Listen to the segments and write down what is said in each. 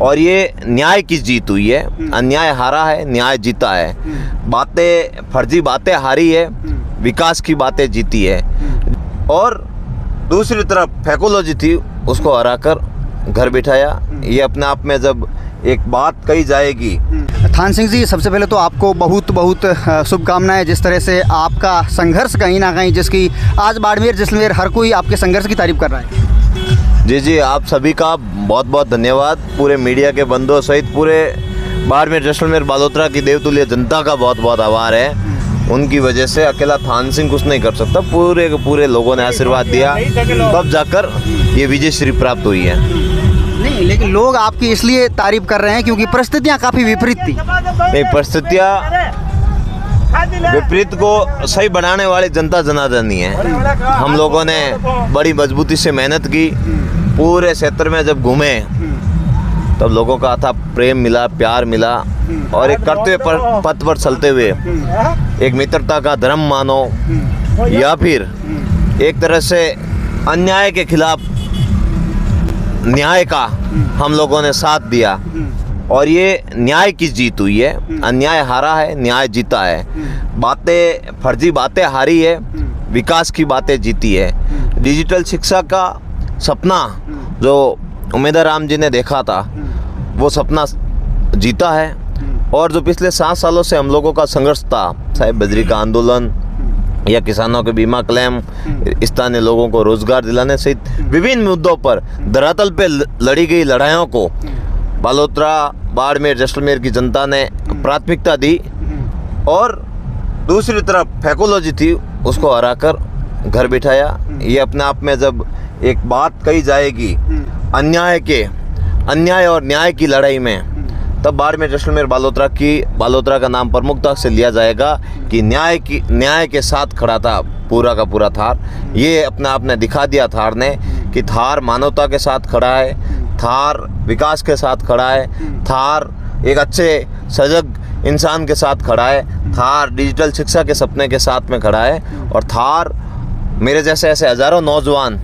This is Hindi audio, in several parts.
और ये न्याय की जीत हुई है। अन्याय हारा है, न्याय जीता है। बातें, फर्जी बातें हारी है, विकास की बातें जीती है। और दूसरी तरफ फैकोलॉजी थी, उसको हराकर घर बिठाया। ये अपने आप में जब एक बात कही जाएगी। थान सिंह जी, सबसे पहले तो आपको बहुत बहुत शुभकामनाएं। जिस तरह से आपका संघर्ष कहीं ना कहीं, जिसकी आज बाड़मेर जैसलमेर हर कोई आपके संघर्ष की तारीफ कर रहा है। जी, आप सभी का बहुत बहुत धन्यवाद। पूरे मीडिया के बंधुओं सहित पूरे बाड़मेर जैसलमेर बालोतरा की देवतुल्य जनता का बहुत बहुत आभार है। उनकी वजह से अकेला थान सिंह कुछ नहीं कर सकता, पूरे के पूरे लोगों ने आशीर्वाद दिया, तब जाकर ये विजय श्री प्राप्त हुई है। नहीं, लेकिन लोग आपकी इसलिए तारीफ कर रहे हैं क्योंकि परिस्थितियां काफ़ी विपरीत थी। नहीं, परिस्थितियाँ विपरीत को सही बनाने वाली जनता जनार्दनी है। हम लोगों ने बड़ी मजबूती से मेहनत की, पूरे क्षेत्र में जब घूमे तब लोगों का था प्रेम मिला, प्यार मिला। और एक कर्तव्य पथ पर चलते हुए एक मित्रता का धर्म मानो या फिर एक तरह से अन्याय के खिलाफ न्याय का हम लोगों ने साथ दिया। और ये न्याय की जीत हुई है। अन्याय हारा है, न्याय जीता है। बातें, फर्जी बातें हारी है, विकास की बातें जीती है। डिजिटल शिक्षा का सपना जो उमेदवार राम जी ने देखा था, वो सपना जीता है। और जो पिछले 7 सालों से हम लोगों का संघर्ष था, चाहे बजरी का आंदोलन या किसानों के बीमा क्लेम, स्थानीय लोगों को रोजगार दिलाने सहित विभिन्न मुद्दों पर धरातल पे लड़ी गई लड़ाइयों को बालोतरा, बाड़मेर, जैसलमेर की जनता ने प्राथमिकता दी। और दूसरी तरफ फैकोलॉजी थी, उसको हराकर घर बिठाया। ये अपने आप में जब एक बात कही जाएगी अन्याय और न्याय की लड़ाई में, तब बाड़मेर, जैसलमेर, बालोतरा का नाम प्रमुखता से लिया जाएगा कि न्याय के साथ खड़ा था पूरा का पूरा थार। ये अपने आप ने दिखा दिया थार ने कि थार मानवता के साथ खड़ा है, थार विकास के साथ खड़ा है, थार एक अच्छे सजग इंसान के साथ खड़ा है, थार डिजिटल शिक्षा के सपने के साथ में खड़ा है। और थार मेरे जैसे ऐसे हज़ारों नौजवान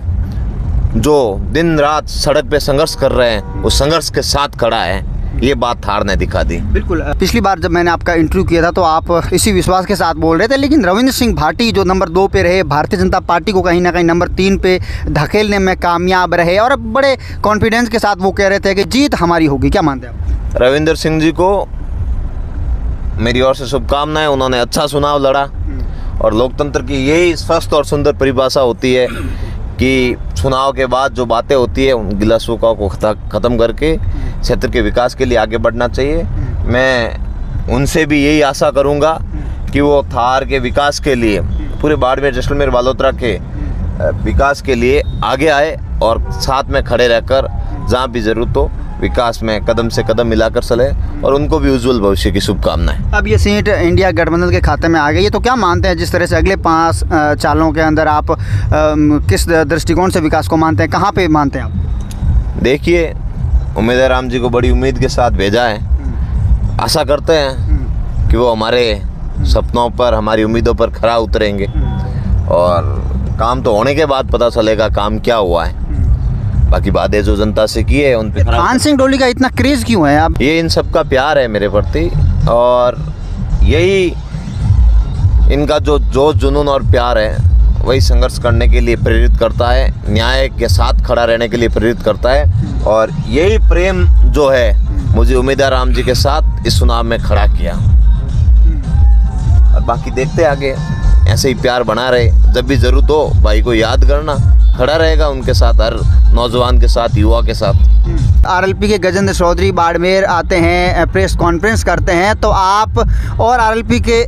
जो दिन रात सड़क पे संघर्ष कर रहे हैं, उस संघर्ष के साथ खड़ा है। ये बात थार ने दिखा दी। बिल्कुल, पिछली बार जब मैंने आपका इंटरव्यू किया था तो आप इसी विश्वास के साथ बोल रहे थे, लेकिन रविंद्र सिंह भाटी जो नंबर 2 पे रहे, भारतीय जनता पार्टी को कहीं ना कहीं नंबर 3 पे धकेलने में कामयाब रहे और अब बड़े कॉन्फिडेंस के साथ वो कह रहे थे कि जीत हमारी होगी। क्या मानते हैं आप? रविंद्र सिंह जी को मेरी ओर से शुभकामनाएं। उन्होंने अच्छा चुनाव लड़ा। और लोकतंत्र की यही स्पष्ट और सुंदर परिभाषा होती है कि चुनाव के बाद जो बातें होती है, उन गिला शिकवा को ख़त्म करके क्षेत्र के विकास के लिए आगे बढ़ना चाहिए। मैं उनसे भी यही आशा करूंगा कि वो थार के विकास के लिए, पूरे बाड़मेर, जैसलमेर, बालोतरा के विकास के लिए आगे आए और साथ में खड़े रहकर जहाँ भी ज़रूरत हो विकास में कदम से कदम मिलाकर चले। और उनको भी उज्जवल भविष्य की शुभकामनाएं। अब ये सीट इंडिया गठबंधन के खाते में आ गई है, तो क्या मानते हैं जिस तरह से अगले 5 सालों के अंदर आप किस दृष्टिकोण से विकास को मानते हैं, कहाँ पे मानते हैं आप? देखिए, उमेदवार राम जी को बड़ी उम्मीद के साथ भेजा है। आशा करते हैं कि वो हमारे सपनों पर, हमारी उम्मीदों पर खरा उतरेंगे। और काम तो होने के बाद पता चलेगा काम क्या हुआ है। बाकी बातें जो जनता से की है उन पे थान सिंह डोली का इतना क्रेज क्यों है? अब ये इन सब का प्यार है मेरे प्रति, और यही इनका जो जोश, जुनून और प्यार है, वही संघर्ष करने के लिए प्रेरित करता है, न्याय के साथ खड़ा रहने के लिए प्रेरित करता है। और यही प्रेम जो है मुझे उमेदवार राम जी के साथ इस चुनाव में खड़ा किया। और बाकी देखते आगे, ऐसे ही प्यार बना रहे। जब भी ज़रूरत हो भाई को याद करना, खड़ा रहेगा उनके साथ, हर नौजवान के साथ, युवा के साथ। आरएलपी के गजेंद्र चौधरी बाड़मेर आते हैं, प्रेस कॉन्फ्रेंस करते हैं, तो आप और आरएलपी के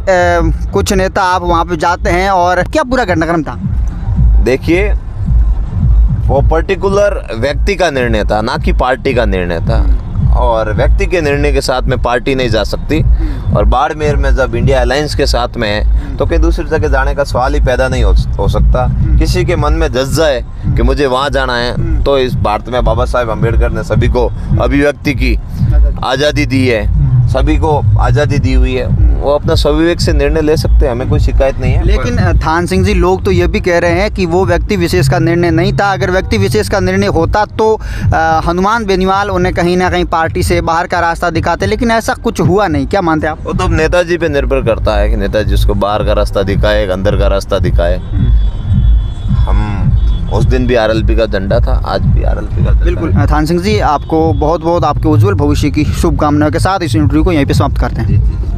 कुछ नेता आप वहाँ पे जाते हैं, और क्या पूरा घटनाक्रम था? देखिए, वो पर्टिकुलर व्यक्ति का निर्णय था, ना कि पार्टी का निर्णय था। और व्यक्ति के निर्णय के साथ में पार्टी नहीं जा सकती। और बाड़मेर में जब इंडिया अलायंस के साथ में है तो कहीं दूसरी जगह जाने का सवाल ही पैदा नहीं हो सकता। किसी के मन में जज्बा है कि मुझे वहाँ जाना है, तो इस भारत में बाबा साहेब अम्बेडकर ने सभी को अभिव्यक्ति की आज़ादी दी है, सभी को आज़ादी दी हुई है, वो अपना स्वविवेक से निर्णय ले सकते हैं, हमें कोई शिकायत नहीं है। लेकिन थान सिंह जी, लोग तो ये भी कह रहे हैं कि वो व्यक्ति विशेष का निर्णय नहीं था। अगर व्यक्ति विशेष का निर्णय होता तो हनुमान बेनीवाल उन्हें कहीं ना कहीं पार्टी से बाहर का रास्ता दिखाते, लेकिन ऐसा कुछ हुआ नहीं। क्या मानते हैं आप? वो तो नेताजी पे निर्भर करता है कि नेताजी उसको बाहर का रास्ता दिखाए, अंदर का रास्ता दिखाए। हम उस दिन भी आरएलपी का झंडा था, आज भी आरएलपी का झंडा। बिल्कुल। थान सिंह जी, आपको बहुत बहुत आपके उज्जवल भविष्य की शुभकामनाओं के साथ इस इंटरव्यू को यहीं पे समाप्त करते हैं। जी।